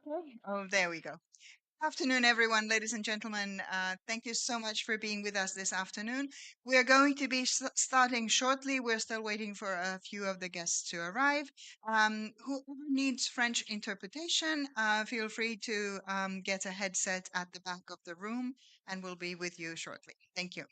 Okay. Oh, there we go. Afternoon, everyone, ladies and gentlemen. Thank you so much for being with us this afternoon. We are going to be starting shortly. We're still waiting for a few of the guests to arrive. Whoever needs French interpretation, feel free to get a headset at the back of the room, and we'll be with you shortly. Thank you.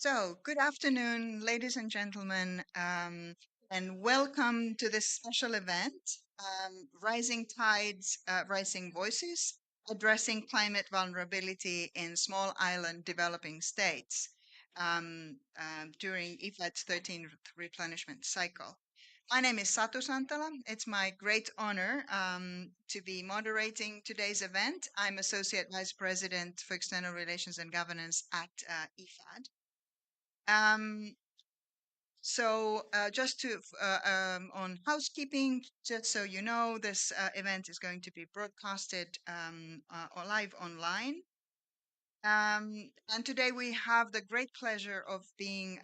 So, good afternoon, ladies and gentlemen, and welcome to this special event, Rising Tides, Rising Voices, Addressing Climate Vulnerability in Small Island Developing States during IFAD's 13th Replenishment Cycle. My name is Satu Santala. It's my great honor to be moderating today's event. I'm Associate Vice President for External Relations and Governance at IFAD. Just on housekeeping, just so you know, this event is going to be broadcasted or live online. And today we have the great pleasure of being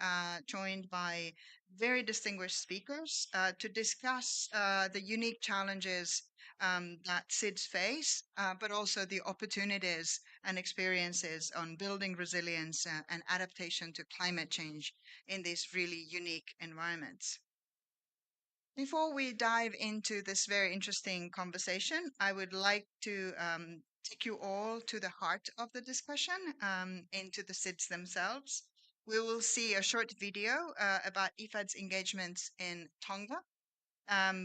joined by very distinguished speakers to discuss the unique challenges that SIDS face, but also the opportunities and experiences on building resilience and adaptation to climate change in these really unique environments. Before we dive into this very interesting conversation, I would like to take you all to the heart of the discussion, into the SIDS themselves. We will see a short video about IFAD's engagements in Tonga,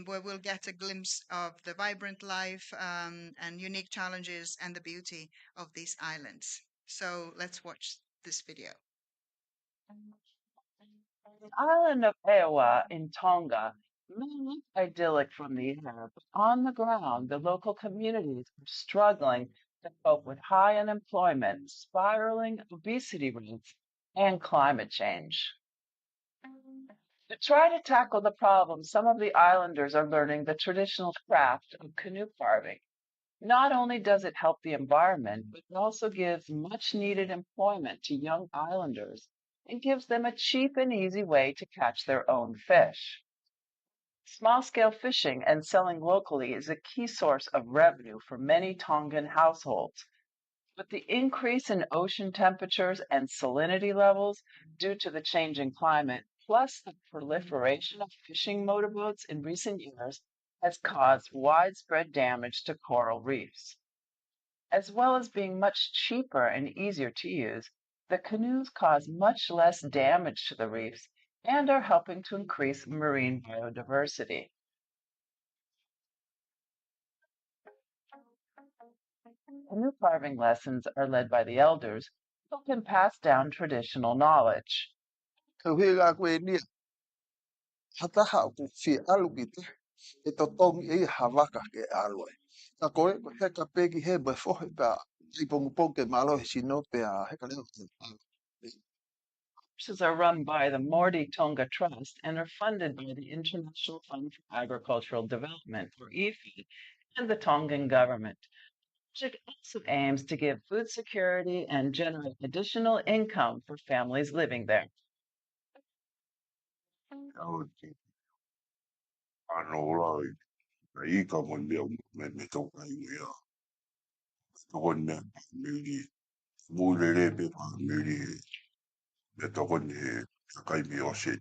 where we'll get a glimpse of the vibrant life and unique challenges and the beauty of these islands. So let's watch this video. The island of Ewa in Tonga may look idyllic from the air, but on the ground, the local communities are struggling to cope with high unemployment, spiraling obesity rates, and climate change. To try to tackle the problem, some of the islanders are learning the traditional craft of canoe carving. Not only does it help the environment, but it also gives much needed employment to young islanders and gives them a cheap and easy way to catch their own fish. Small scale fishing and selling locally is a key source of revenue for many Tongan households. But the increase in ocean temperatures and salinity levels due to the changing climate, plus the proliferation of fishing motorboats in recent years, has caused widespread damage to coral reefs. As well as being much cheaper and easier to use, the canoes cause much less damage to the reefs and are helping to increase marine biodiversity. Canoe carving lessons are led by the elders who can pass down traditional knowledge. Kawela kwenia hataha ku fi alugita e to tong e havaka ke aloi. Ta koe ko heka pegi he ba fohe ba i pong pong ke malo he sino pe a heka leo te Courses are run by the Mordi Tonga Trust and are funded by the International Fund for Agricultural Development, or IFAD, and the Tongan government. The project also aims to give food security and generate additional income for families living there. Au te ano lai. Na I ka mon leo me tau kai mea. Tokon mea pa miri. Mure pe pa miri. Me tokon he kai mi o se.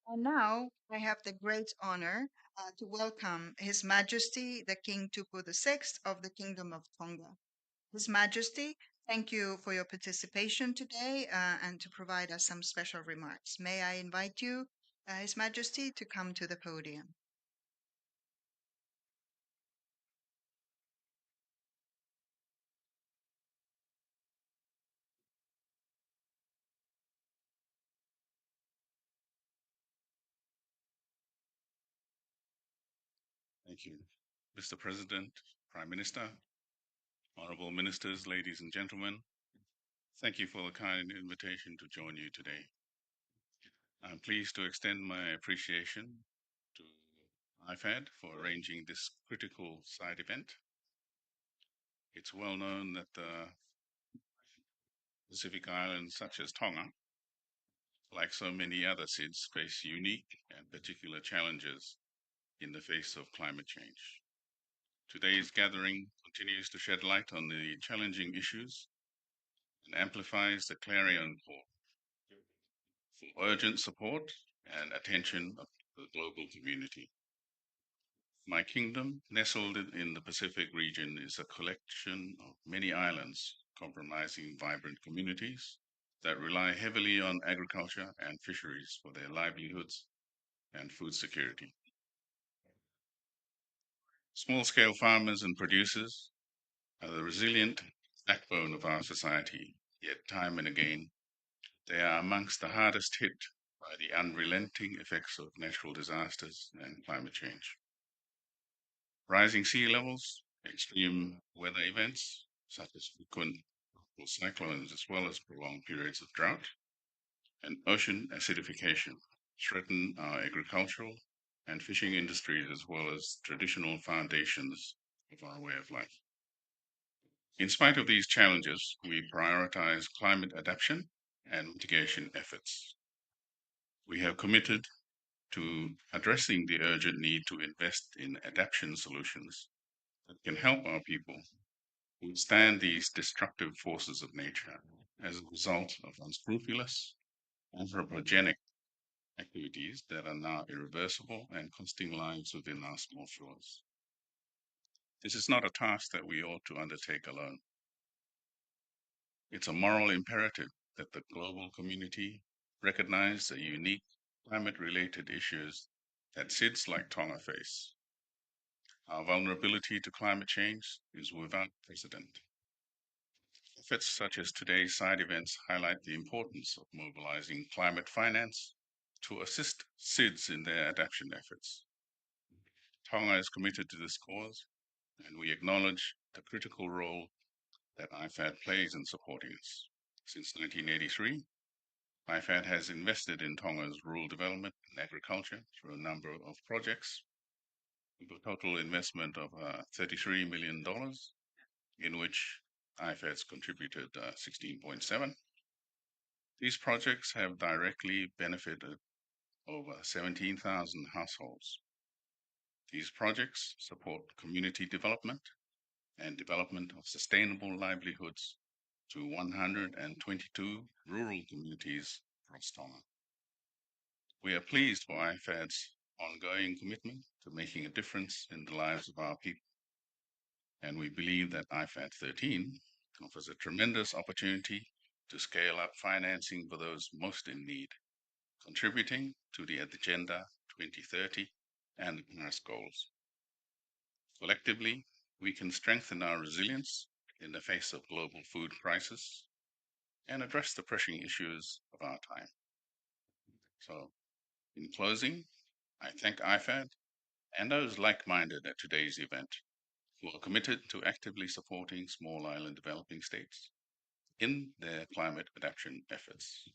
And now I have the great honor to welcome His Majesty the King Tupu VI of the Kingdom of Tonga. His Majesty, thank you for your participation today and to provide us some special remarks. May I invite you, His Majesty, to come to the podium. Thank you, Mr. President, Prime Minister, honorable ministers, ladies and gentlemen. Thank you for the kind invitation to join you today. I'm pleased to extend my appreciation to IFAD for arranging this critical side event. It's well known that the Pacific islands, such as Tonga, like so many other SIDS, face unique and particular challenges in the face of climate change. Today's gathering continues to shed light on the challenging issues and amplifies the clarion call for urgent support and attention of the global community. My kingdom, nestled in the Pacific region, is a collection of many islands comprising vibrant communities that rely heavily on agriculture and fisheries for their livelihoods and food security. Small-scale farmers and producers are the resilient backbone of our society, yet time and again, they are amongst the hardest hit by the unrelenting effects of natural disasters and climate change. Rising sea levels, extreme weather events, such as frequent tropical cyclones, as well as prolonged periods of drought, and ocean acidification threaten our agricultural and fishing industries, as well as traditional foundations of our way of life. In spite of these challenges, we prioritize climate adaptation and mitigation efforts. We have committed to addressing the urgent need to invest in adaptation solutions that can help our people withstand these destructive forces of nature as a result of unscrupulous, anthropogenic activities that are now irreversible and costing lives within our small shores. This is not a task that we ought to undertake alone. It's a moral imperative that the global community recognize the unique climate-related issues that SIDS like Tonga face. Our vulnerability to climate change is without precedent. Efforts such as today's side events highlight the importance of mobilizing climate finance to assist SIDS in their adaptation efforts. Tonga is committed to this cause, and we acknowledge the critical role that IFAD plays in supporting us. Since 1983, IFAD has invested in Tonga's rural development and agriculture through a number of projects, with a total investment of $33 million, in which IFAD's contributed 16.7. These projects have directly benefited over 17,000 households. These projects support community development and development of sustainable livelihoods to 122 rural communities across Tonga. We are pleased for IFAD's ongoing commitment to making a difference in the lives of our people, and we believe that IFAD 13 offers a tremendous opportunity to scale up financing for those most in need, contributing to the Agenda 2030 and the Paris goals. Collectively, we can strengthen our resilience in the face of global food crisis and address the pressing issues of our time. So, in closing, I thank IFAD and those like-minded at today's event who are committed to actively supporting small island developing states in their climate adaptation efforts.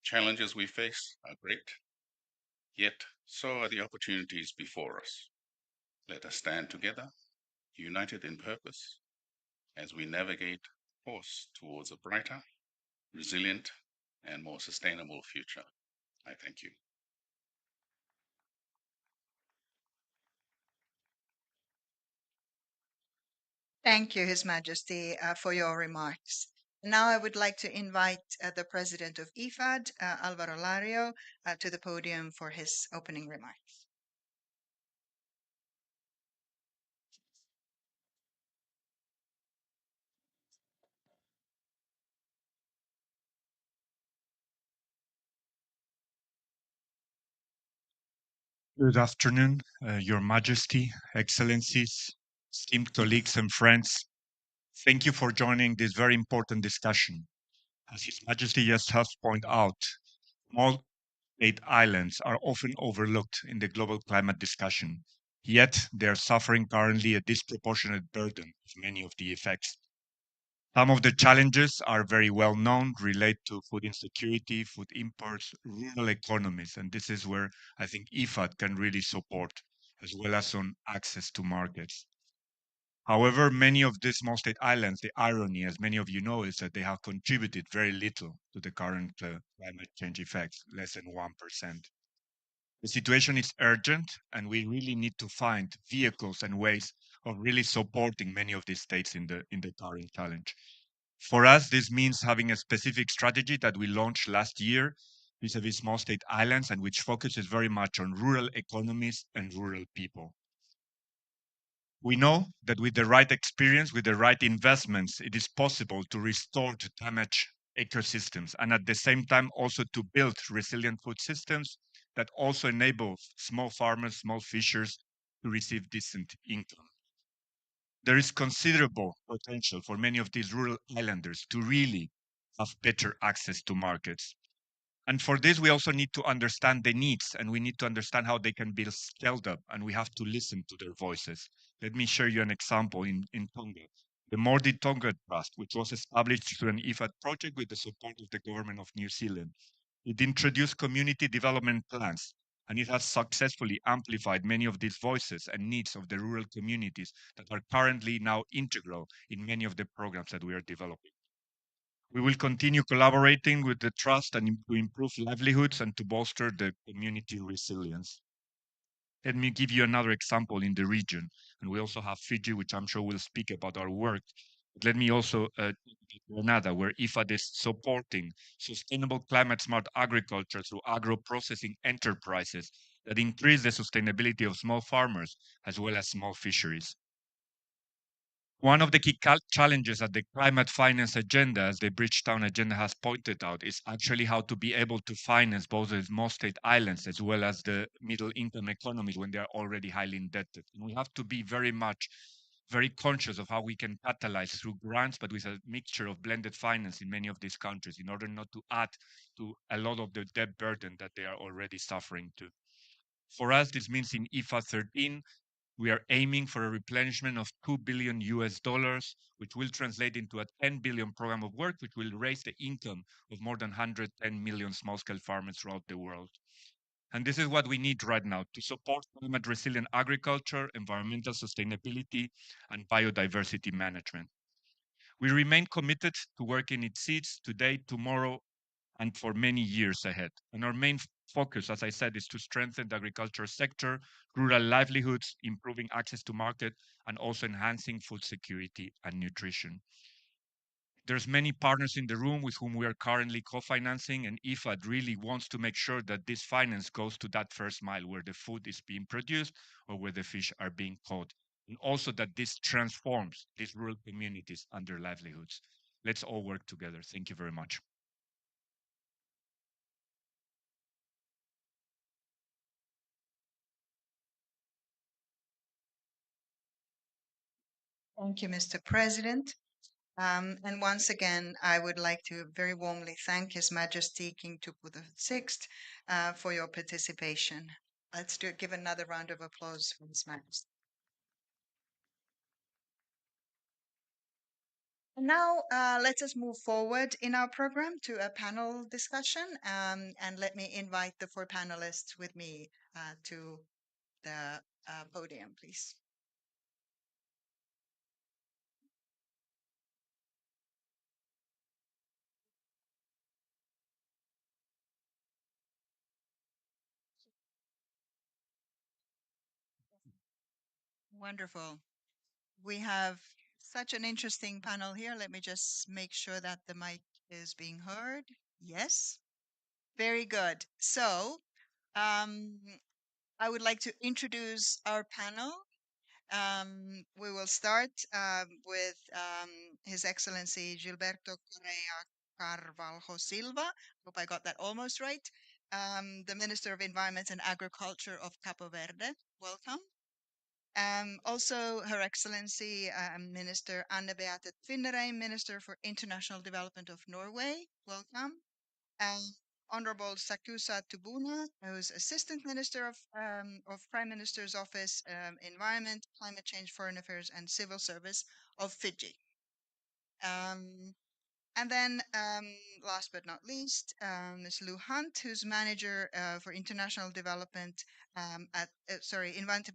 Challenges we face are great, yet so are the opportunities before us. Let us stand together, united in purpose, as we navigate course towards a brighter, resilient, and more sustainable future. I thank you. Thank you, His Majesty, for your remarks. Now I would like to invite the President of IFAD, Alvaro Lario, to the podium for his opening remarks. Good afternoon, Your Majesty, Excellencies, esteemed colleagues and friends. Thank you for joining this very important discussion. As His Majesty just has pointed out, small state islands are often overlooked in the global climate discussion, yet they are suffering currently a disproportionate burden of many of the effects. Some of the challenges are very well known, relate to food insecurity, food imports, rural economies, and this is where I think IFAD can really support, as well as on access to markets. However, many of these small state islands, the irony, as many of you know, is that they have contributed very little to the current climate change effects, less than 1%. The situation is urgent, and we really need to find vehicles and ways of really supporting many of these states in the current challenge. For us, this means having a specific strategy that we launched last year vis-a-vis small state islands, and which focuses very much on rural economies and rural people. We know that with the right experience, with the right investments, it is possible to restore to damaged ecosystems, and at the same time also to build resilient food systems that also enable small farmers, small fishers to receive decent income. There is considerable potential for many of these rural islanders to really have better access to markets. And for this, we also need to understand the needs, and we need to understand how they can be scaled up, and we have to listen to their voices. Let me share you an example in Tonga. The Mordi Tonga Trust, which was established through an IFAD project with the support of the government of New Zealand. It introduced community development plans, and it has successfully amplified many of these voices and needs of the rural communities that are currently now integral in many of the programs that we are developing. We will continue collaborating with the trust and to improve livelihoods and to bolster the community resilience. Let me give you another example in the region. And we also have Fiji, which I'm sure will speak about our work. But let me also Grenada, where IFAD is supporting sustainable climate smart agriculture through agro-processing enterprises that increase the sustainability of small farmers as well as small fisheries. One of the key challenges at the climate finance agenda, as the Bridgetown agenda has pointed out, is actually how to be able to finance both the small state islands as well as the middle income economies when they are already highly indebted. And we have to be very conscious of how we can catalyze through grants, but with a mixture of blended finance in many of these countries in order not to add to a lot of the debt burden that they are already suffering to. For us, this means in IFAD 13, we are aiming for a replenishment of $2 billion US, which will translate into a 10 billion program of work, which will raise the income of more than 110 million small-scale farmers throughout the world. And this is what we need right now to support climate resilient agriculture, environmental sustainability, and biodiversity management. We remain committed to working in seeds today, tomorrow, and for many years ahead. And our main focus, as I said, is to strengthen the agriculture sector, rural livelihoods, improving access to market, and also enhancing food security and nutrition. There's many partners in the room with whom we are currently co-financing, and IFAD really wants to make sure that this finance goes to that first mile where the food is being produced or where the fish are being caught, and also that this transforms these rural communities and their livelihoods. Let's all work together. Thank you very much. Thank you, Mr. President. And once again, I would like to very warmly thank His Majesty King Tupu VI for your participation. Let's give another round of applause for His Majesty. And now, let us move forward in our program to a panel discussion. And let me invite the four panelists with me to the podium, please. Wonderful. We have such an interesting panel here. Let me just make sure that the mic is being heard. Yes. Very good. So, I would like to introduce our panel. We will start with His Excellency Gilberto Correa Carvalho Silva. Hope I got that almost right. The Minister of Environment and Agriculture of Capo Verde. Welcome. Also, Her Excellency Minister Anne Beate Tvinnereim, Minister for International Development of Norway. Welcome. Honorable Sakusa Tubuna, who's Assistant Minister of Prime Minister's Office, Environment, Climate Change, Foreign Affairs, and Civil Service of Fiji. And then, last but not least, Ms. Lou Hunt, who's Manager for International Development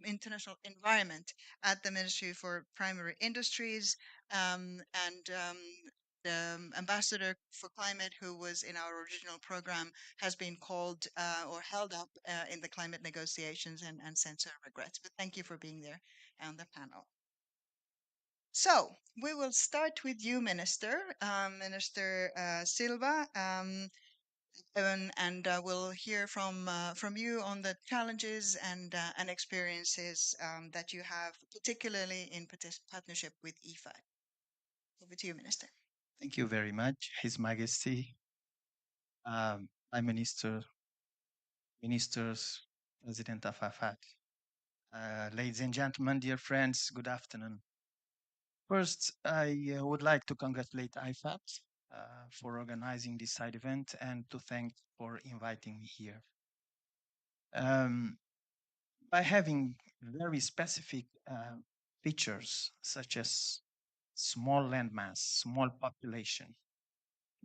International Environment at the Ministry for Primary Industries, and the Ambassador for Climate, who was in our original program, has been called or held up in the climate negotiations and sent her regrets. But thank you for being there on the panel. So we will start with you, Minister, Minister Silva. and we'll hear from you on the challenges and experiences that you have, particularly in partnership with IFAD. Over to you, Minister. Thank you very much, His Majesty, Prime Minister, Ministers, President of IFAD. Ladies and gentlemen, dear friends, good afternoon. First, I would like to congratulate IFAD for organizing this side event and to thank for inviting me here. By having very specific features such as small landmass, small population,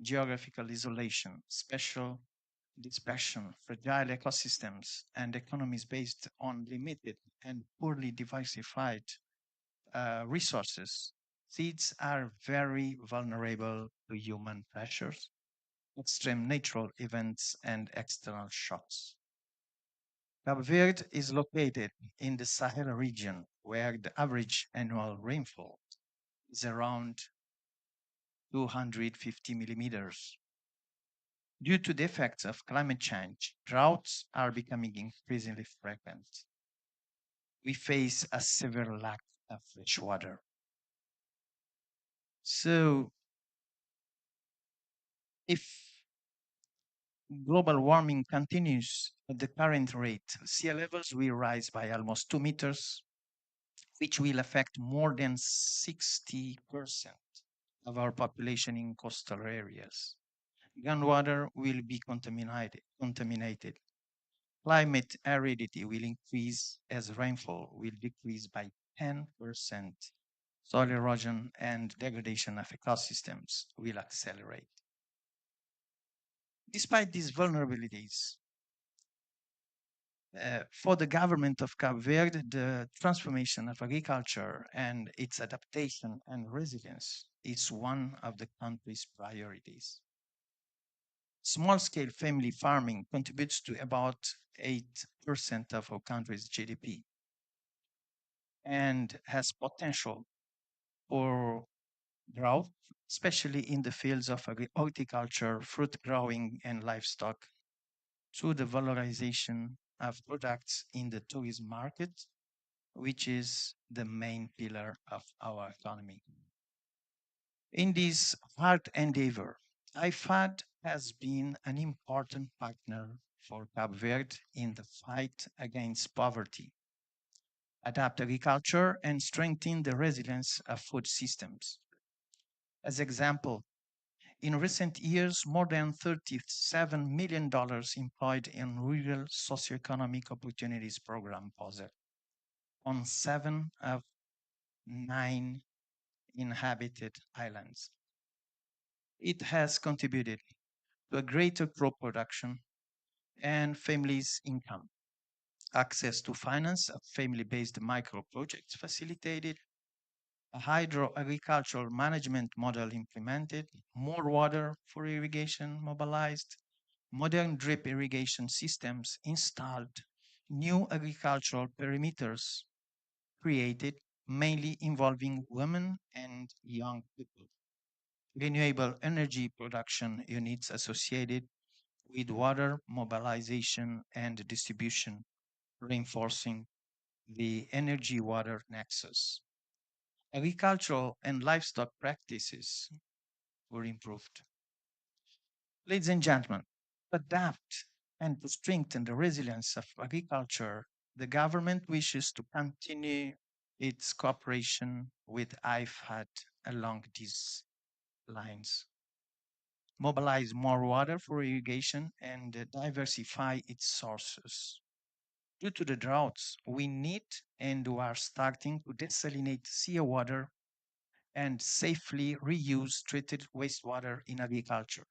geographical isolation, special dispersion, fragile ecosystems, and economies based on limited and poorly diversified resources, seeds are very vulnerable to human pressures, extreme natural events, and external shocks. Cabo Verde is located in the Sahara region, where the average annual rainfall is around 250 millimeters. Due to the effects of climate change, droughts are becoming increasingly frequent. We face a severe lack of fresh water. So, if global warming continues at the current rate, sea levels will rise by almost 2 meters, which will affect more than 60% of our population in coastal areas. Groundwater will be contaminated. Climate aridity will increase as rainfall will decrease by 10%. Soil erosion and degradation of ecosystems will accelerate. Despite these vulnerabilities, for the government of Cape Verde, the transformation of agriculture and its adaptation and resilience is one of the country's priorities. Small scale family farming contributes to about 8% of our country's GDP and has potential for growth, especially in the fields of horticulture, fruit growing, and livestock, through the valorization of products in the tourism market, which is the main pillar of our economy. In this hard endeavor, IFAD has been an important partner for Cape Verde in the fight against poverty, adapt agriculture, and strengthen the resilience of food systems. As example, in recent years, more than $37 million employed in rural socioeconomic opportunities program POSET on 7 of 9 inhabited islands. It has contributed to a greater crop production and families' income, access to finance of family-based micro projects facilitated, a hydro-agricultural management model implemented, more water for irrigation mobilized, modern drip irrigation systems installed, new agricultural perimeters created, mainly involving women and young people, renewable energy production units associated with water mobilization and distribution, reinforcing the energy water nexus. Agricultural and livestock practices were improved. Ladies and gentlemen, to adapt and to strengthen the resilience of agriculture, the government wishes to continue its cooperation with IFAD along these lines, mobilize more water for irrigation, and diversify its sources. Due to the droughts, we need and we are starting to desalinate seawater and safely reuse treated wastewater in agriculture.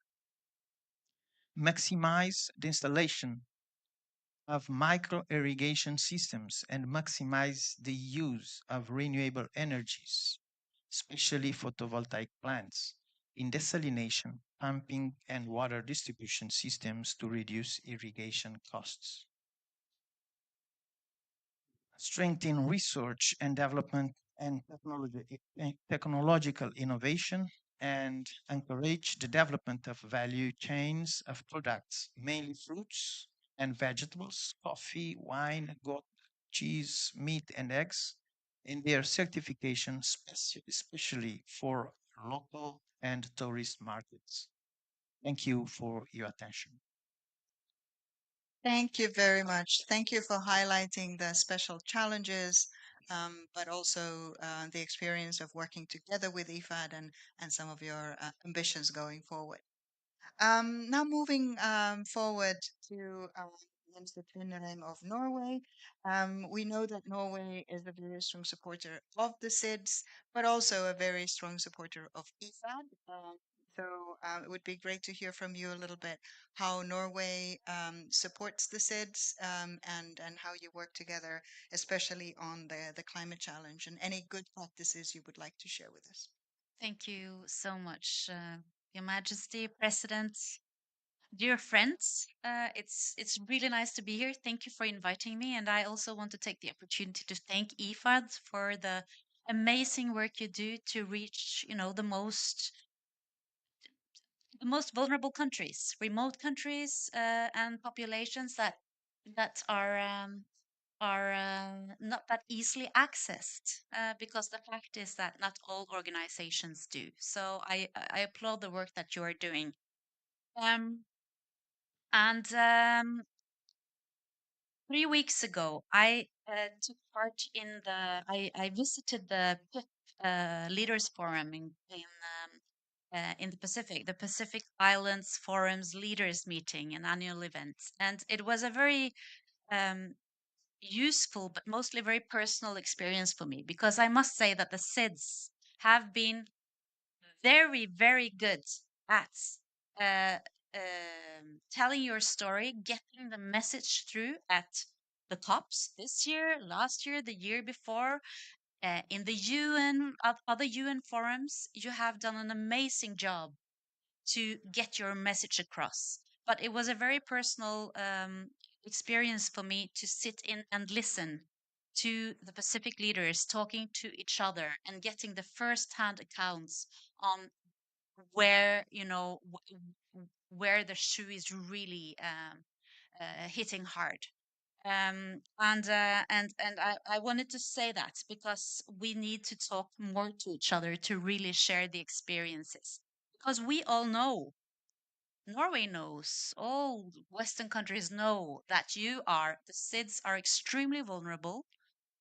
Maximize the installation of micro irrigation systems and maximize the use of renewable energies, especially photovoltaic plants, in desalination, pumping, and water distribution systems to reduce irrigation costs. Strengthen research and development and technological innovation and encourage the development of value chains of products, mainly fruits and vegetables, coffee, wine, goat, cheese, meat, and eggs, in their certification, especially for local and tourist markets. Thank you for your attention. Thank you very much. Thank you for highlighting the special challenges, but also the experience of working together with IFAD and some of your ambitions going forward. Now moving forward to Minister Tvinnereim of Norway. We know that Norway is a very strong supporter of the SIDS, but also a very strong supporter of IFAD. So it would be great to hear from you a little bit how Norway supports the SIDS and how you work together, especially on the climate challenge, and any good practices you would like to share with us. Thank you so much, Your Majesty, President, dear friends. It's really nice to be here. Thank you for inviting me, and I also want to take the opportunity to thank IFAD for the amazing work you do to reach, the most vulnerable countries, remote countries, and populations that are not that easily accessed, because the fact is that not all organizations do. So I applaud the work that you are doing. Um, and 3 weeks ago, I took part in I visited the PIP Leaders Forum in the Pacific Islands Forum's Leaders Meeting, an annual event. And it was a very um, useful, but mostly very personal experience for me, because I must say that the SIDS have been very, very good at uh, telling your story, getting the message through at the COPs this year, last year, the year before, in the UN, other UN forums. You have done an amazing job to get your message across. But it was a very personal experience for me to sit in and listen to the Pacific leaders talking to each other and getting the first-hand accounts on where where the shoe is really hitting hard. And I wanted to say that because we need to talk more to each other to really share the experiences, because we all know, Norway knows, all Western countries know that the SIDS are extremely vulnerable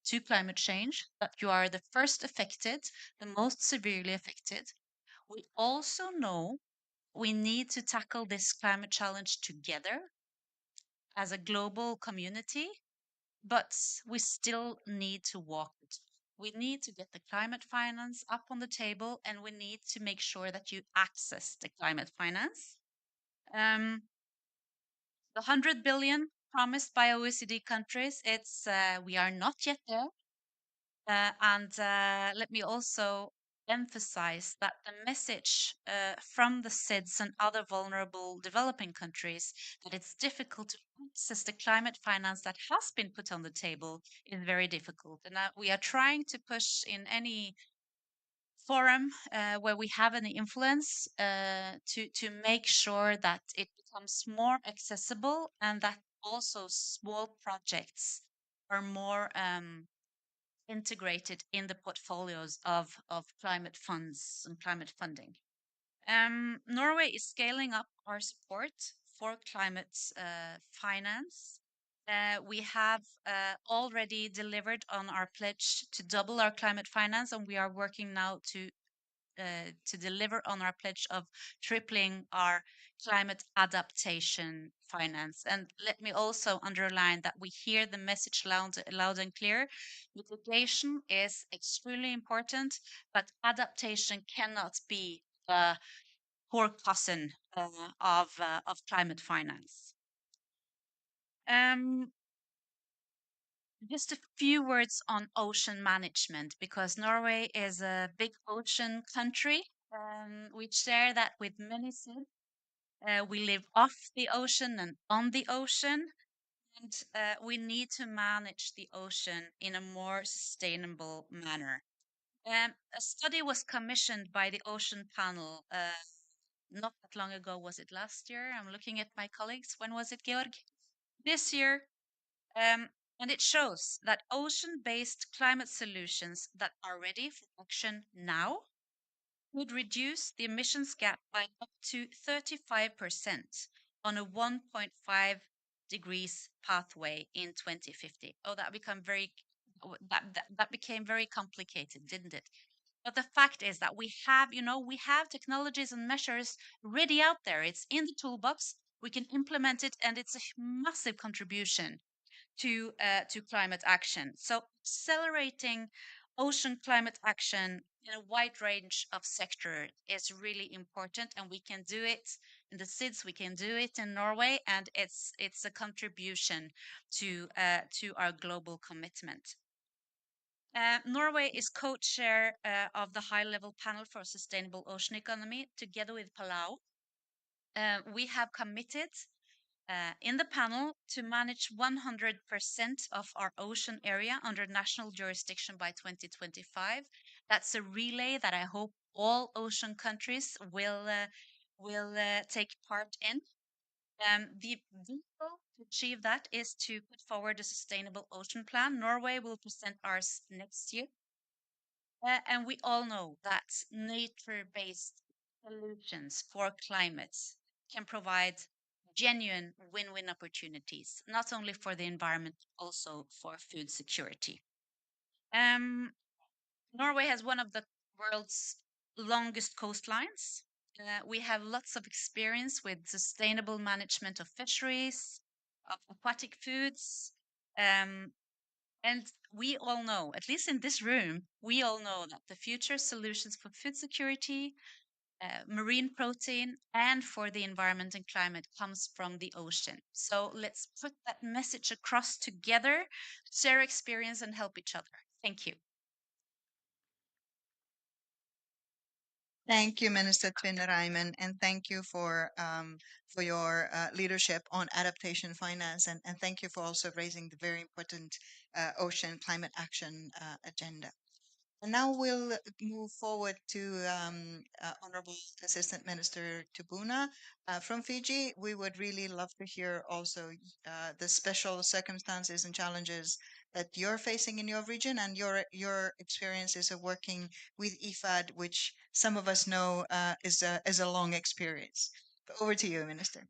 to climate change, that you are the first affected, the most severely affected. We also know we need to tackle this climate challenge together as a global community, but we still need to walk it. We need to get the climate finance up on the table, and we need to make sure that you access the climate finance. Um, the 100 billion promised by OECD countries, we are not yet there. And let me also emphasize that the message from the SIDS and other vulnerable developing countries that it's difficult to access the climate finance that has been put on the table is very difficult. And we are trying to push in any forum where we have any influence to make sure that it becomes more accessible, and that also small projects are more integrated in the portfolios of climate funds and climate funding. Norway is scaling up our support for climate finance. We have already delivered on our pledge to double our climate finance, and we are working now to deliver on our pledge of tripling our climate adaptation finance. And let me also underline that we hear the message loud and clear. Mitigation is extremely important, but adaptation cannot be the poor cousin of climate finance. Just a few words on ocean management, because Norway is a big ocean country. We share that with many cities. We live off the ocean and on the ocean, and we need to manage the ocean in a more sustainable manner. A study was commissioned by the Ocean Panel not that long ago. Was it last year? I'm looking at my colleagues. When was it, Georg? This year. And it shows that ocean-based climate solutions that are ready for action now would reduce the emissions gap by up to 35% on a 1.5 degrees pathway in 2050. Oh, that became very complicated, didn't it? But the fact is that we have technologies and measures ready out there. It's in the toolbox. We can implement it, and it's a massive contribution to climate action. So accelerating ocean climate action in a wide range of sectors is really important, and we can do it in the SIDS. We can do it in Norway, and it's a contribution to our global commitment. Norway is co-chair of the high-level panel for a sustainable ocean economy together with Palau. We have committed in the panel to manage 100% of our ocean area under national jurisdiction by 2025. That's a relay that I hope all ocean countries will take part in. The vehicle to achieve that is to put forward a sustainable ocean plan. Norway will present ours next year. And we all know that nature-based solutions for climate can provide genuine win-win opportunities, not only for the environment, also for food security. Norway has one of the world's longest coastlines. We have lots of experience with sustainable management of fisheries, of aquatic foods, and we all know, at least in this room, we all know that the future solutions for food security, marine protein, and for the environment and climate comes from the ocean. So let's put that message across together, share experience, and help each other. Thank you. Thank you, Minister Tvinnereimen, and thank you for your leadership on adaptation finance, and thank you for also raising the very important ocean climate action agenda. And now we'll move forward to Honorable Assistant Minister Tubuna from Fiji. We would really love to hear also the special circumstances and challenges that you're facing in your region and your experiences of working with IFAD, which some of us know is a long experience. But over to you, Minister.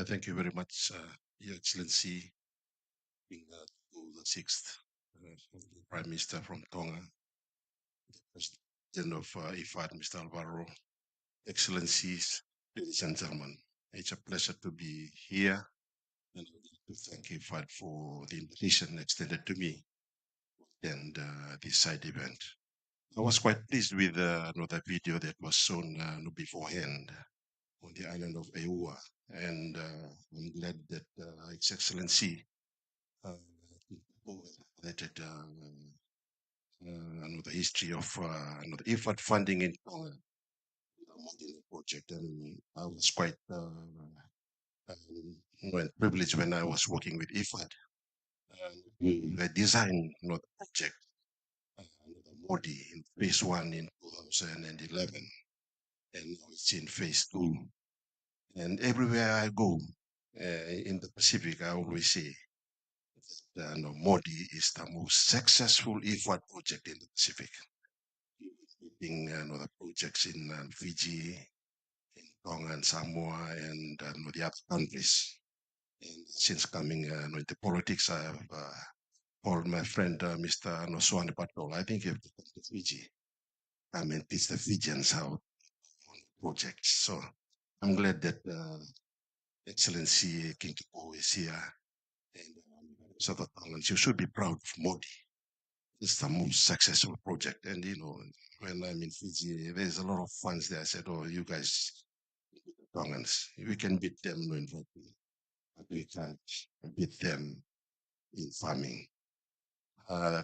Thank you very much, Your Excellency, being the sixth Prime Minister from Tonga, the President of IFAD, Mr. Alvaro, Excellencies, ladies and gentlemen. It's a pleasure to be here, and I would like to thank IFAD for the invitation extended to me and this side event. I was quite pleased with another video that was shown beforehand on the island of Eua, and I'm glad that His Excellency highlighted the history of the IFAD funding in Tonga, the project, and I was quite privileged when I was working with IFAD. We designed the project, the MODI in phase 1 in 2011, and now it's in phase 2. And everywhere I go in the Pacific, I always say that MODI is the most successful IFAD project in the Pacific. Being the projects in Fiji, in Tonga and Samoa, and the other countries. And since coming into politics, I have called my friend Mr. Noswani Patol. I think you have to come to Fiji. Come and teach the Fijians how on projects. So I'm glad that Excellency King Kipo is here. And South Tongan, you should be proud of MODI. It's the most successful project. And, when I'm in Fiji, there's a lot of funds there. I said, oh, you guys, Tongans, we can beat them in rugby, but we can't beat them in farming.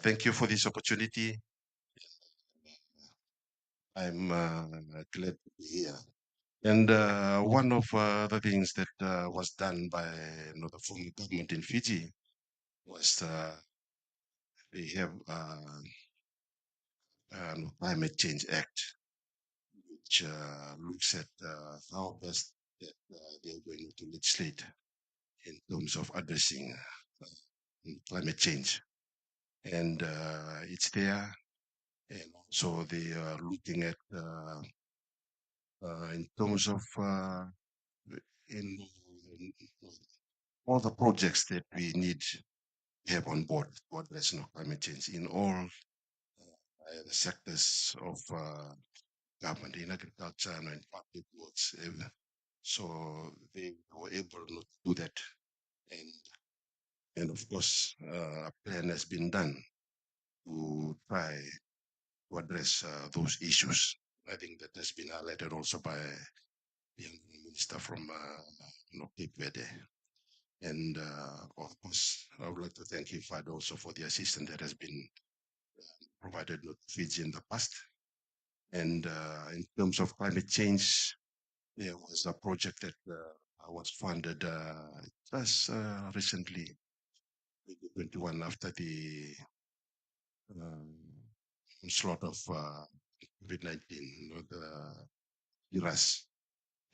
Thank you for this opportunity. I'm glad to be here. And one of the things that was done by the former government in Fiji was they have Climate Change Act, which looks at how best that they're going to legislate in terms of addressing climate change. And it's there. And also they are looking at in terms of in all the projects that we need to have on board to address climate change in all the sectors of government, in agriculture and in public works. So they were able to do that. And of course, a plan has been done to try to address those issues. I think that has been highlighted also by the young minister from Cape Verde. And of course, I would like to thank IFAD also for the assistance that has been provided to Fiji in the past. And in terms of climate change, there was a project that was funded just recently, 2021, after the onslaught of COVID-19, the virus.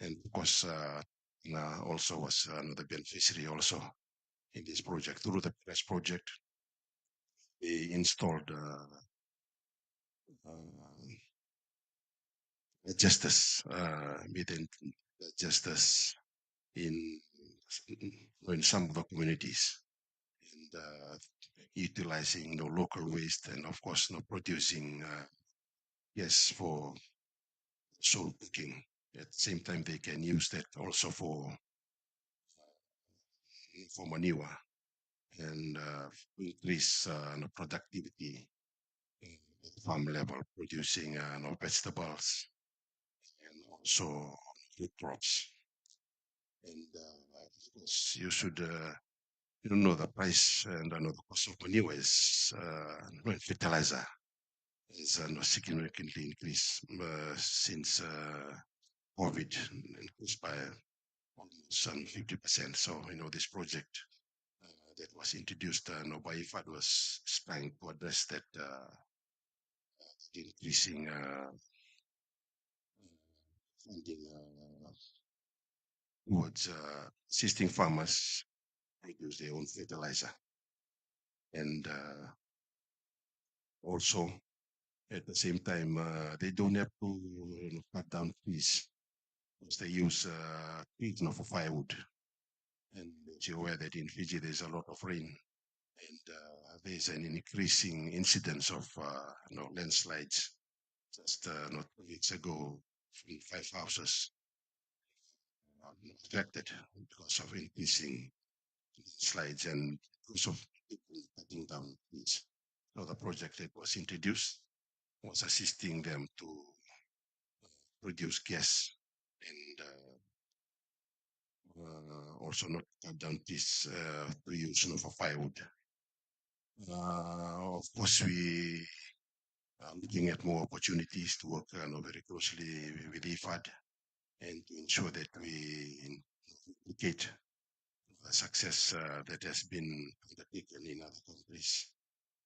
And of course, also was another beneficiary also in this project. Through the PRESS project, they installed justice within justice in some of the communities, and utilizing the local waste, and of course producing gas for soul cooking. At the same time, they can use that also for manure and increase productivity at the farm level, producing vegetables and also fruit crops. And of course, you should you don't know the price and the cost of manure is fertilizer is significantly increased since COVID, increased by almost 50%. So this project that was introduced by IFAD was trying to address that increasing funding towards assisting farmers produce their own fertilizer. And also, at the same time, they don't have to cut down trees because they use trees for firewood. And you're aware that in Fiji there's a lot of rain, and there's an increasing incidence of landslides. Just not 2 weeks ago, 5 houses affected because of increasing slides and because of people cutting down trees. So the project that was introduced was assisting them to produce gas and also not cut down trees to use for firewood. Of course, we are looking at more opportunities to work very closely with IFAD and to ensure that we replicate the success that has been undertaken in other countries,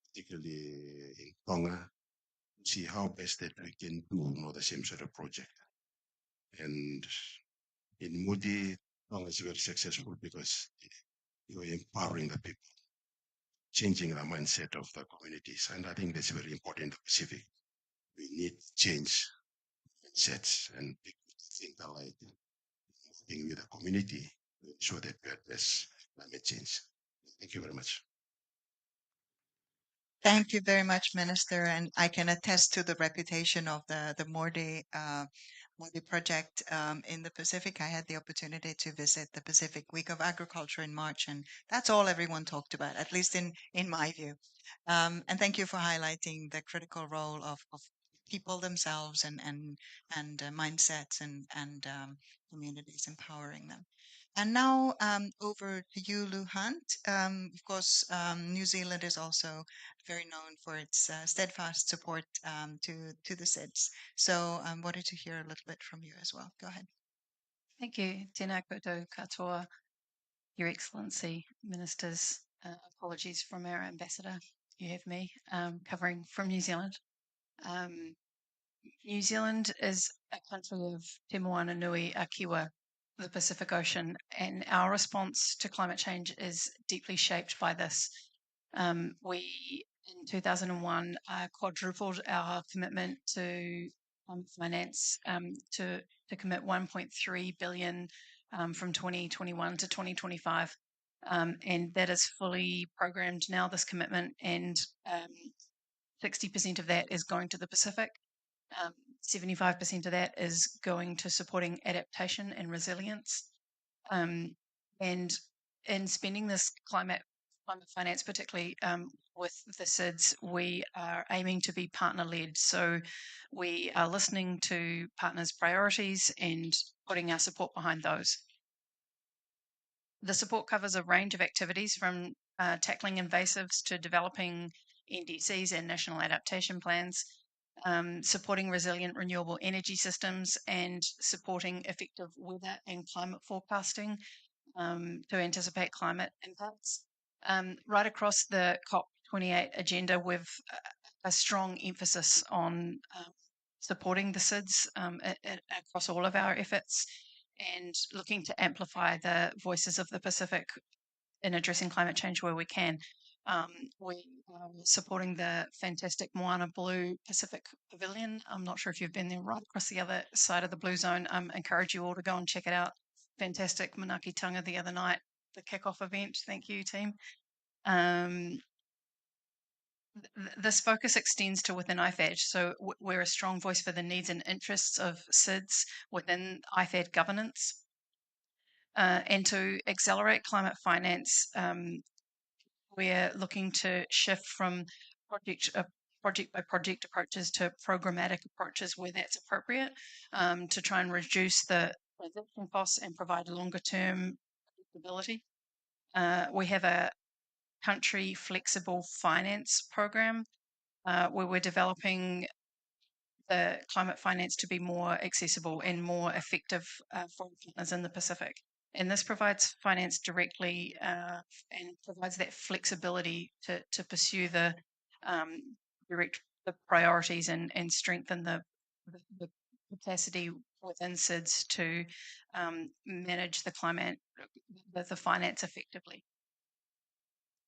particularly in Tonga, to see how best that we can do the same sort of project. And in Moody, Tonga is very successful because you are empowering the people, changing the mindset of the communities. And I think that's very important in the Pacific. We need to change mindsets and people to think alike, working with the community to ensure that we address climate change. Thank you very much. Thank you very much, Minister. And I can attest to the reputation of the Mordi project in the Pacific. I had the opportunity to visit the Pacific Week of Agriculture in March, and that's all everyone talked about, at least in my view. And thank you for highlighting the critical role of people themselves and mindsets and communities, empowering them. And now over to you, Lou Hunt. Of course, New Zealand is also very known for its steadfast support to the SIDS. So I wanted to hear a little bit from you as well. Go ahead. Thank you. Tēnā koutou katoa, Your Excellency, Ministers. Apologies from our ambassador. You have me covering from New Zealand. Um, New Zealand is a country of Te Moana Nui a Kiwa, the Pacific Ocean, and our response to climate change is deeply shaped by this. We, in 2001, quadrupled our commitment to finance to commit 1.3 billion from 2021 to 2025. And that is fully programmed now, this commitment, and 60% of that is going to the Pacific. 75% of that is going to supporting adaptation and resilience. And in spending this climate finance, particularly with the SIDS, we are aiming to be partner led. So we are listening to partners' priorities and putting our support behind those. The support covers a range of activities from tackling invasives to developing NDCs and national adaptation plans, supporting resilient renewable energy systems, and supporting effective weather and climate forecasting to anticipate climate impacts. Right across the COP28 agenda, we've a strong emphasis on supporting the SIDS across all of our efforts and looking to amplify the voices of the Pacific in addressing climate change where we can. We are supporting the fantastic Moana Blue Pacific Pavilion. I'm not sure if you've been there, right across the other side of the Blue Zone. Encourage you all to go and check it out. Fantastic Manaakitanga the other night, the kickoff event. Thank you, team. This focus extends to within IFAD. So we're a strong voice for the needs and interests of SIDS within IFAD governance. And to accelerate climate finance, we're looking to shift from project by project approaches to programmatic approaches where that's appropriate, to try and reduce the transaction costs and provide longer term predictability. We have a country flexible finance program where we're developing the climate finance to be more accessible and more effective for partners in the Pacific. And this provides finance directly and provides that flexibility to pursue the direct the priorities and strengthen the capacity within SIDS to manage the climate, the finance effectively.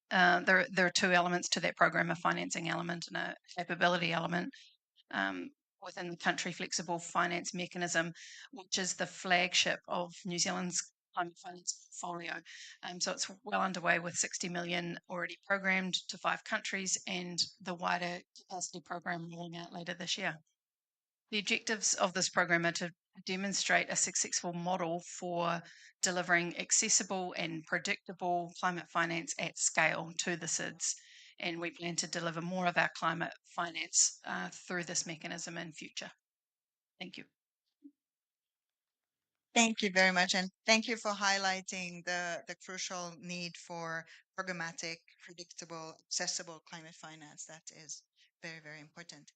There are two elements to that program: a financing element and a capability element. Within the country flexible finance mechanism, which is the flagship of New Zealand's climate finance portfolio. So it's well underway with 60 million already programmed to 5 countries and the wider capacity program rolling out later this year. The objectives of this program are to demonstrate a successful model for delivering accessible and predictable climate finance at scale to the SIDS. And we plan to deliver more of our climate finance through this mechanism in future. Thank you. Thank you very much. And thank you for highlighting the crucial need for programmatic, predictable, accessible climate finance. That is very, very important.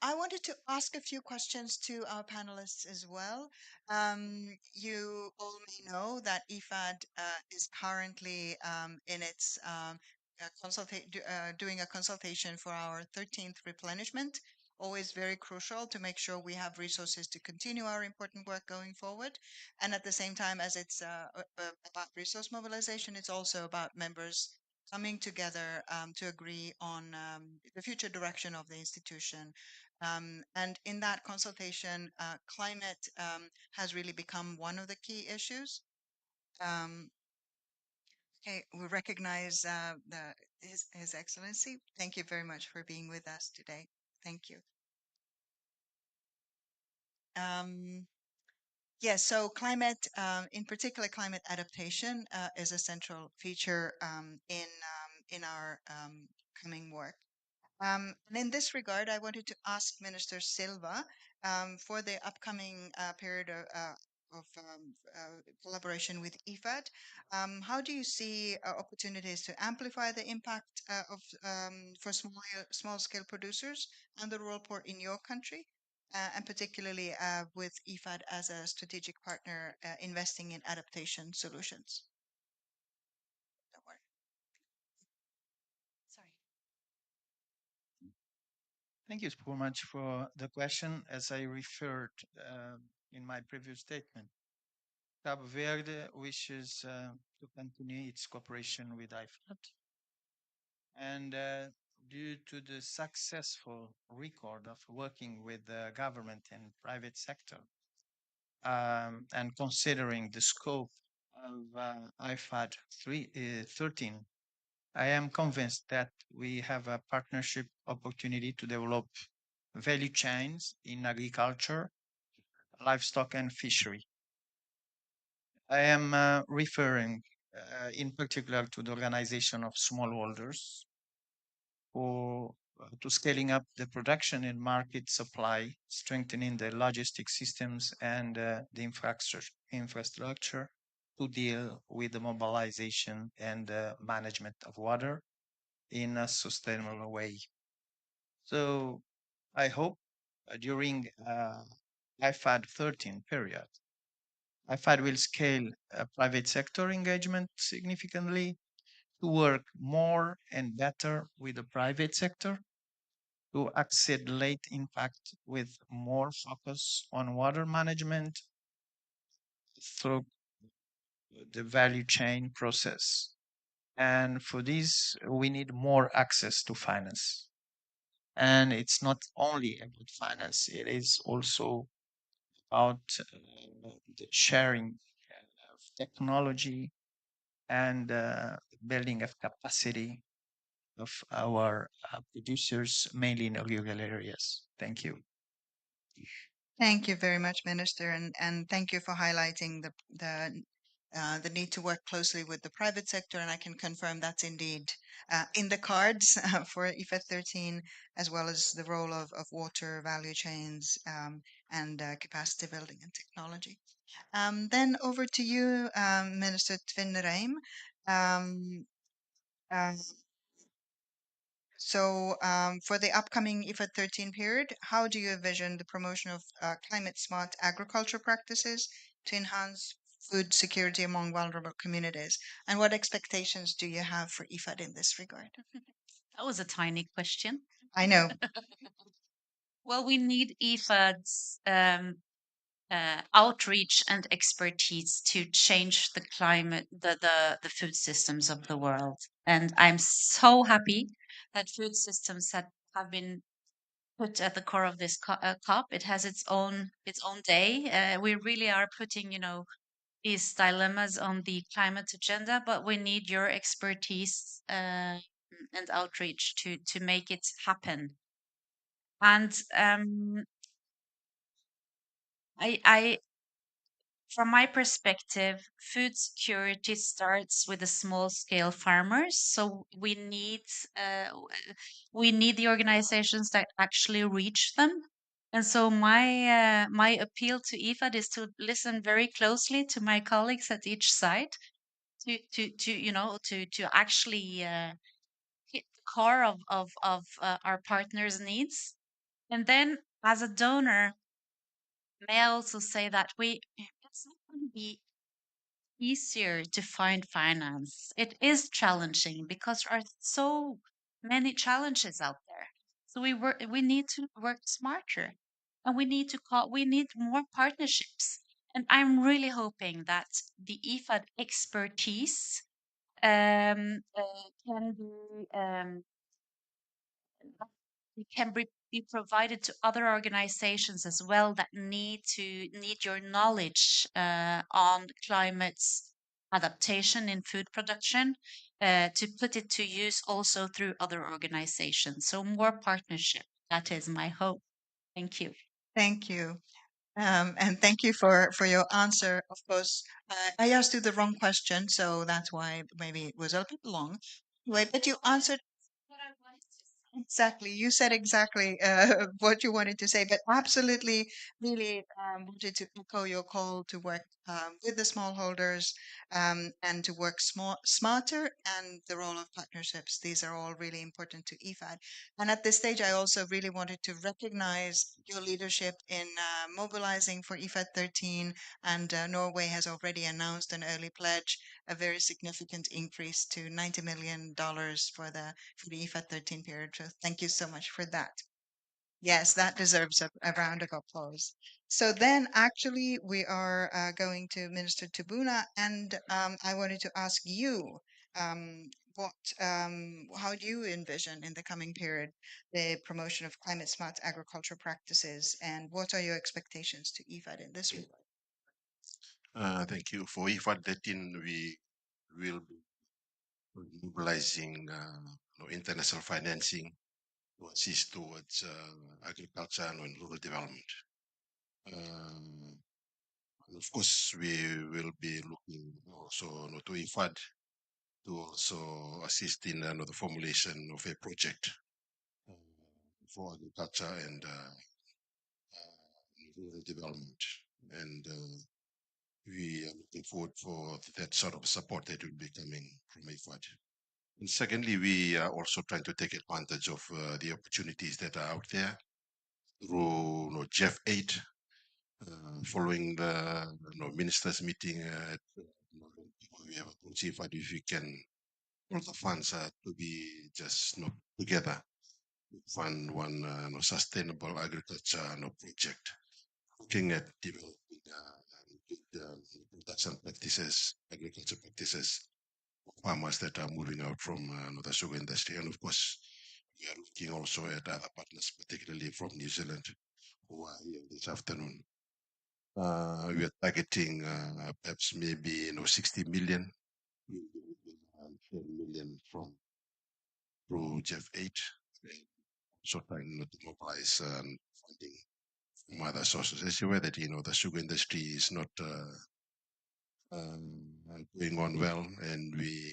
I wanted to ask a few questions to our panelists as well. You all may know that IFAD is currently in its doing a consultation for our 13th replenishment. Always very crucial to make sure we have resources to continue our important work going forward. And at the same time, as it's about resource mobilization, it's also about members coming together to agree on the future direction of the institution. And in that consultation, climate has really become one of the key issues. Okay, we recognize His Excellency. Thank you very much for being with us today. Thank you. Yes, so climate, in particular, climate adaptation is a central feature in our coming work. And in this regard, I wanted to ask Minister Silva for the upcoming period of collaboration with IFAD. How do you see opportunities to amplify the impact for small scale producers and the rural port in your country? And particularly with IFAD as a strategic partner investing in adaptation solutions. Don't worry. Sorry. Thank you so much for the question. As I referred in my previous statement, Cabo Verde wishes to continue its cooperation with IFAD, and due to the successful record of working with the government and private sector, and considering the scope of IFAD 13, I am convinced that we have a partnership opportunity to develop value chains in agriculture, livestock, and fishery. I am referring in particular to the organization of smallholders for to scaling up the production and market supply, strengthening the logistic systems and the infrastructure to deal with the mobilization and management of water in a sustainable way. So I hope during IFAD 13 period, IFAD will scale private sector engagement significantly to work more and better with the private sector to accelerate impact with more focus on water management through the value chain process. And for this, we need more access to finance. And it's not only about finance, it is also about the sharing of technology and building of capacity of our producers, mainly in rural areas. Thank you. Thank you very much, Minister, and thank you for highlighting the need to work closely with the private sector, and I can confirm that's indeed in the cards for IFAD 13, as well as the role of water value chains and capacity building and technology. Then over to you, Minister Tvinnereim. Um, uh, for the upcoming IFAD 13 period, how do you envision the promotion of climate smart agriculture practices to enhance food security among vulnerable communities? And what expectations do you have for IFAD in this regard? That was a tiny question. I know. Well, we need IFAD's outreach and expertise to change the climate, the food systems of the world. And I'm so happy that food systems have been put at the core of this COP. It has its own day. We really are putting, these dilemmas on the climate agenda, but we need your expertise and outreach to make it happen. And I from my perspective, food security starts with the small scale farmers. So we need the organizations that actually reach them. And so my appeal to IFAD is to listen very closely to my colleagues at each side to actually hit the core of our partners' needs. And then as a donor, may I also say that it's not going to be easier to find finance. It is challenging because there are so many challenges out there. So we need to work smarter, and we need more partnerships. And I'm really hoping that the IFAD expertise can be it can be provided to other organizations as well that need your knowledge on climate adaptation in food production to put it to use also through other organizations. So more partnership. That is my hope. Thank you. Thank you. And thank you for your answer. Of course, I asked you the wrong question, so that's why maybe it was a bit long. Anyway, but you answered. Exactly. You said exactly what you wanted to say, but absolutely, really wanted to echo your call to work with the smallholders and to work smarter and the role of partnerships. These are all really important to IFAD. And at this stage, I also really wanted to recognize your leadership in mobilizing for IFAD 13. And Norway has already announced an early pledge, a very significant increase to $90 million for the IFAD 13 period. So thank you so much for that. Yes, that deserves a round of applause. So then, actually, we are going to Minister Tubuna, and I wanted to ask you, what, how do you envision in the coming period the promotion of climate smart agriculture practices, and what are your expectations to IFAD in this regard? Thank you. For IFAD 13, we will be mobilizing international financing to assist towards agriculture and rural development. And of course, we will be looking also to IFAD to also assist in the formulation of a project for agriculture and rural development. And we are looking forward for that sort of support that will be coming from IFAD. And secondly, we are also trying to take advantage of the opportunities that are out there through Jeff 8, following the ministers meeting. We have approached IFAD if we can, all the funds are to be just together to fund one sustainable agriculture project, looking at developing good production practices, agriculture practices farmers that are moving out from the sugar industry. And of course, we are looking also at other partners, particularly from New Zealand, who are here this afternoon. We are targeting perhaps maybe 60 million, 10 million from through Jeff 8, so trying to mobilize funding from other sources. As you aware that the sugar industry is not going on well, and we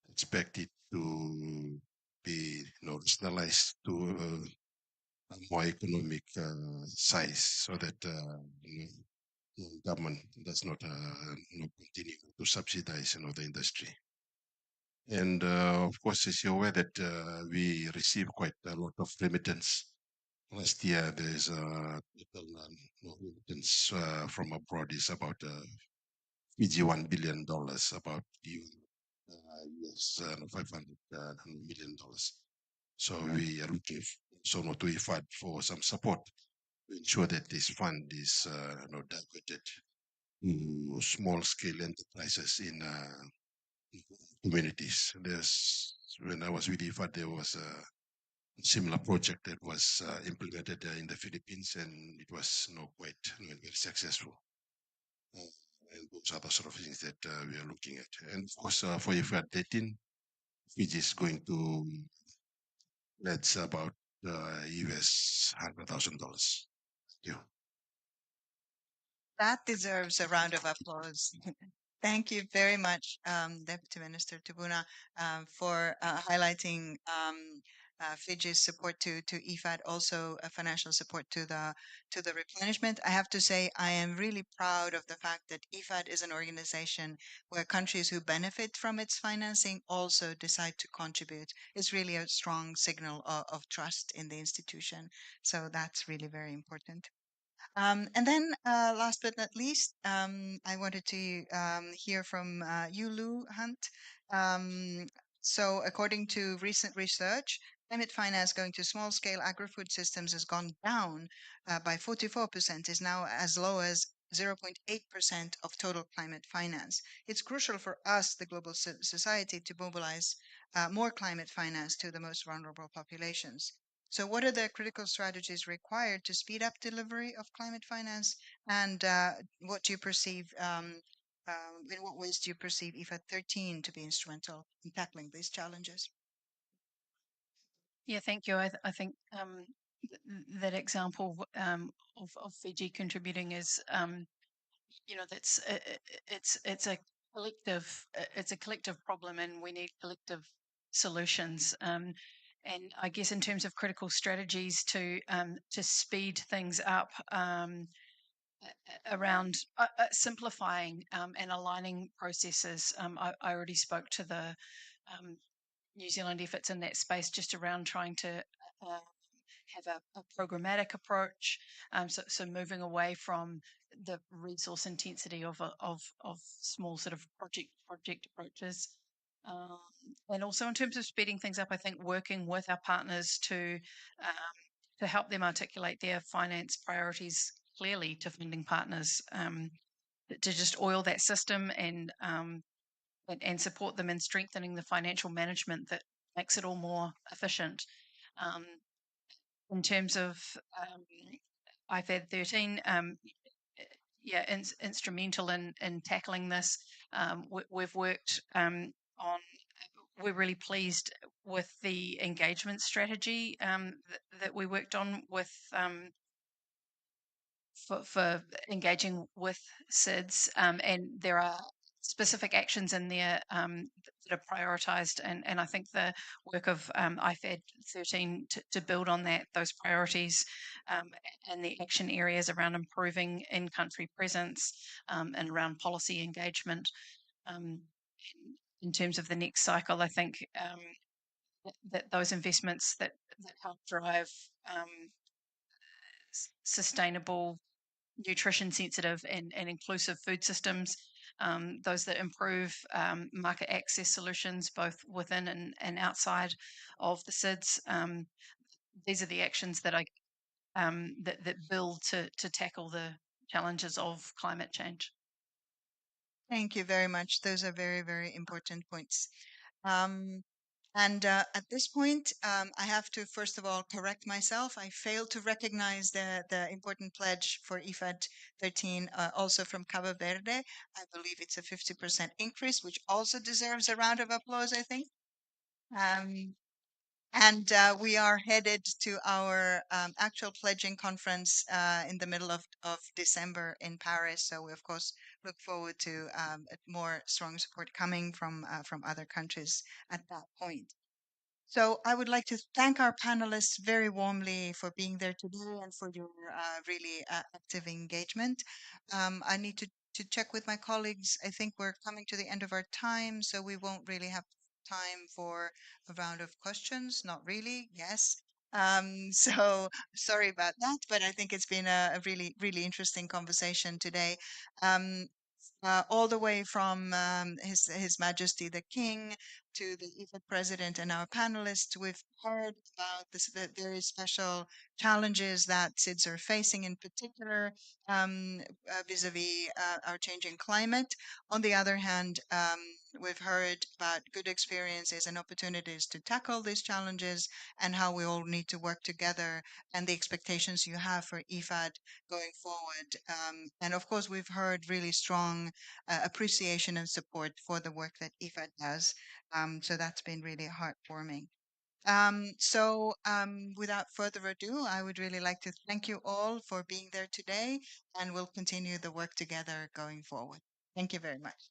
expect it to be rationalized to a more economic size, so that government does not continue to subsidize the industry. And of course, as you're aware that we receive quite a lot of remittance. Last year, there's a total remittance from abroad is about Fiji $1 billion, about US $500 million. So we are looking to IFAD for some support to ensure that this fund is diverted to small scale enterprises in communities. When I was with IFAD, there was a similar project that was implemented in the Philippines, and it was quite very successful. And those are the sort of things that we are looking at. And of course, for IFAD 13, Fiji is going to, that's about US $100,000. Thank you. That deserves a round of applause. Thank you very much, Deputy Minister Tubuna, for highlighting Fiji's support to IFAD, also financial support to the replenishment. I have to say, I am really proud of the fact that IFAD is an organization where countries who benefit from its financing also decide to contribute. It's really a strong signal of trust in the institution. So that's really very important. And then, last but not least, I wanted to hear from you, Lou Hunt. So, according to recent research, climate finance going to small scale agri food systems has gone down by 44%, is now as low as 0.8% of total climate finance. It's crucial for us, the global society, to mobilize more climate finance to the most vulnerable populations. So, what are the critical strategies required to speed up delivery of climate finance? And what do you perceive? In what ways do you perceive IFAD 13 to be instrumental in tackling these challenges? Yeah, thank you. I think that example of Fiji contributing is, that's it's a collective problem, and we need collective solutions. And I guess in terms of critical strategies to speed things up, around simplifying and aligning processes. I already spoke to the New Zealand efforts in that space, just around trying to have a programmatic approach. So moving away from the resource intensity of small sort of project approaches. And also in terms of speeding things up, I think working with our partners to to help them articulate their finance priorities clearly to funding partners, to just oil that system and support them in strengthening the financial management that makes it all more efficient. In terms of IFAD 13, instrumental in tackling this. We've worked on. We're really pleased with the engagement strategy that we worked on with for engaging with SIDS, and there are specific actions in there that are prioritised, and I think the work of IFAD 13 to build on those priorities and the action areas around improving in-country presence and around policy engagement. In terms of the next cycle, I think that those investments that help drive sustainable, nutrition sensitive and inclusive food systems, those that improve market access solutions both within and outside of the SIDS. These are the actions that that build to tackle the challenges of climate change. Thank you very much. Those are very, very important points. At this point, I have to first of all correct myself. I failed to recognize the important pledge for IFAD 13, also from Cabo Verde. I believe it's a 50% increase, which also deserves a round of applause, I think. We are headed to our actual pledging conference in the middle of December in Paris. So we, of course, look forward to more strong support coming from other countries at that point. So I would like to thank our panelists very warmly for being there today and for your really active engagement. I need to check with my colleagues. I think we're coming to the end of our time, so we won't really have time for a round of questions. Not really. Yes. So sorry about that, but I think it's been a really, really interesting conversation today. All the way from His Majesty the King to the IFAD president and our panelists, we've heard about the very special challenges that SIDS are facing, in particular vis-a-vis our changing climate. On the other hand, we've heard about good experiences and opportunities to tackle these challenges and how we all need to work together and the expectations you have for IFAD going forward. And of course, we've heard really strong appreciation and support for the work that IFAD does. So that's been really heartwarming. Without further ado, I would really like to thank you all for being there today, and we'll continue the work together going forward. Thank you very much.